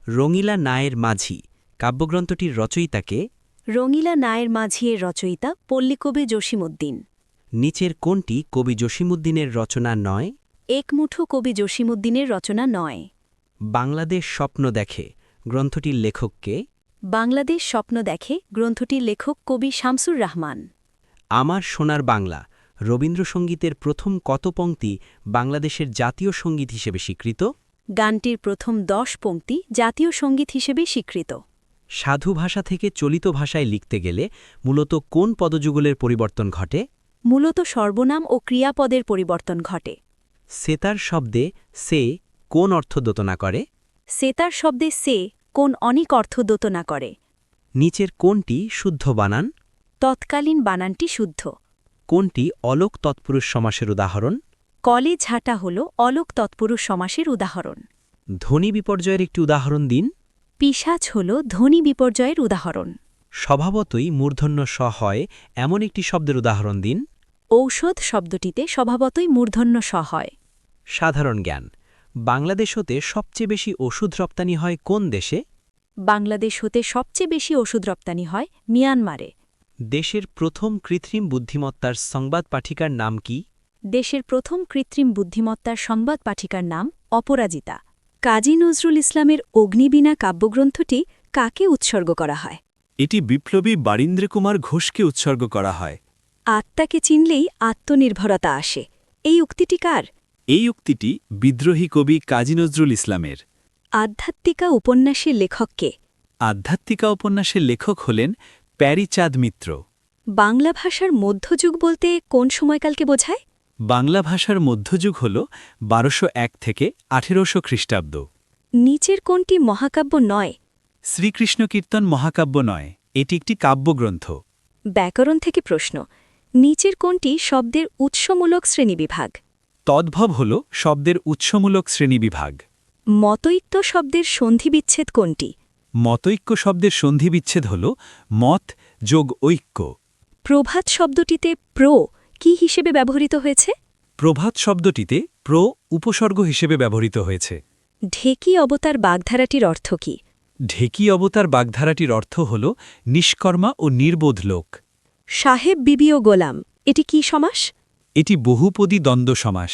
রঙিলা নায়ের মাঝি কাব্যগ্রন্থটির রচয়িতাকে? রঙিলা নায়ের মাঝি এর রচয়িতা পল্লীকবি জসীমউদ্দীন। নিচের কোনটি কবি জসীমউদ্দীনের রচনা নয়? একমুঠো কবি জসীমউদ্দীনের রচনা নয়। বাংলাদেশ স্বপ্ন দেখে গ্রন্থটির লেখককে? বাংলাদেশ স্বপ্ন দেখে গ্রন্থটির লেখক কবি শামসুর রাহমান। আমার সোনার বাংলা রবীন্দ্রসঙ্গীতের প্রথম কত পংক্তি বাংলাদেশের জাতীয় সঙ্গীত হিসেবে স্বীকৃত? গানটির প্রথম 10 পংক্তি জাতীয় সঙ্গীত হিসেবে স্বীকৃত। সাধু ভাষা থেকে চলিত ভাষায় লিখতে গেলে মূলত কোন পদযুগলের পরিবর্তন ঘটে? মূলত সর্বনাম ও ক্রিয়াপদের পরিবর্তন ঘটে। সেতার শব্দে সে কোন অর্থ দোতনা করে? সেতার শব্দে সে কোন অনিক অর্থ দোতনা করে। নিচের কোনটি শুদ্ধ বানান? তৎকালীন বানানটি শুদ্ধ। কোনটি অলোক তৎপুরুষ সমাসের উদাহরণ? কলে ঝাঁটা হল অলোক তৎপুরুষ সমাসের উদাহরণ। ধ্বনি বিপর্যয়ের একটি উদাহরণ দিন। পিশাচ হল ধ্বনি বিপর্যয়ের উদাহরণ। স্বভাবতই মূর্ধন্য স হয় এমন একটি শব্দের উদাহরণ দিন। ঔষধ শব্দটিতে স্বভাবতই মূর্ধন্য স হয়। সাধারণ জ্ঞান বাংলাদেশ হতে সবচেয়ে বেশি ওষুধ রপ্তানি হয় কোন দেশে? বাংলাদেশ হতে সবচেয়ে বেশি ওষুধ রপ্তানি হয় মিয়ানমারে। দেশের প্রথম কৃত্রিম বুদ্ধিমত্তার সংবাদ পাঠিকার নাম কি? দেশের প্রথম কৃত্রিম বুদ্ধিমত্তার সংবাদ পাঠিকার নাম অপরাজিতা। কাজী নজরুল ইসলামের অগ্নিবীণা কাব্যগ্রন্থটি কাকে উৎসর্গ করা হয়? এটি বিপ্লবী বারীন্দ্রকুমার ঘোষকে উৎসর্গ করা হয়। আত্মাকে চিনলেই আত্মনির্ভরতা আসে, এই উক্তিটি কার? এই উক্তিটি বিদ্রোহী কবি কাজী নজরুল ইসলামের। আধ্যাত্মিকা উপন্যাসের লেখককে? আধ্যাত্মিকা উপন্যাসের লেখক হলেন প্যারীচাঁদ মিত্র। বাংলা ভাষার মধ্যযুগ বলতে কোন সময়কালকে বোঝায়? বাংলা ভাষার মধ্যযুগ হল ১২০১ থেকে ১৮০০ খ্রিস্টাব্দ। নিচের কোনটি মহাকাব্য নয়? শ্রীকৃষ্ণ কীর্তন মহাকাব্য নয়, এটি একটি কাব্যগ্রন্থ। ব্যাকরণ থেকে প্রশ্ন, নিচের কোনটি শব্দের উৎসমূলক শ্রেণীবিভাগ? তদ্ভব হল শব্দের উৎসমূলক শ্রেণীবিভাগ। মতৈক্য শব্দের সন্ধিবিচ্ছেদ কোনটি? মতৈক্য শব্দের সন্ধিবিচ্ছেদ হল মত যোগ ঐক্য। প্রভাত শব্দটিতে প্র কি হিসেবে ব্যবহৃত হয়েছে? প্রভাত শব্দটিতে প্র উপসর্গ হিসেবে ব্যবহৃত হয়েছে। ঢেকি অবতার বাগধারাটির অর্থ কি? ঢেকি অবতার বাগধারাটির অর্থ হল নিষ্কর্মা ও নির্বোধ লোক। সাহেব বিবি ও গোলাম এটি কি সমাস? এটি বহুপদী দ্বন্দ্ব সমাস।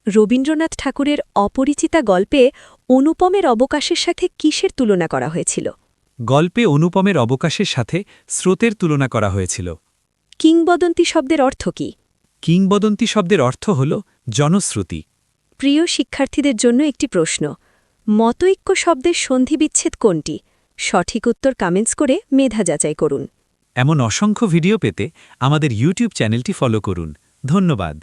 রবীন্দ্রনাথ ঠাকুরের অপরিচিতা গল্পে অনুপমের অবকাশের সাথে কিসের তুলনা করা হয়েছিল? গল্পে অনুপমের অবকাশের সাথে স্রোতের তুলনা করা হয়েছিল। কিংবদন্তি শব্দের অর্থ কি? কিংবদন্তি শব্দের অর্থ হল জনশ্রুতি। প্রিয় শিক্ষার্থীদের জন্য একটি প্রশ্ন, মতৈক্য শব্দের সন্ধিবিচ্ছেদ কোনটি? সঠিক উত্তর কমেন্টস করে মেধা যাচাই করুন। এমন অসংখ্য ভিডিও পেতে আমাদের ইউটিউব চ্যানেলটি ফলো করুন। ধন্যবাদ।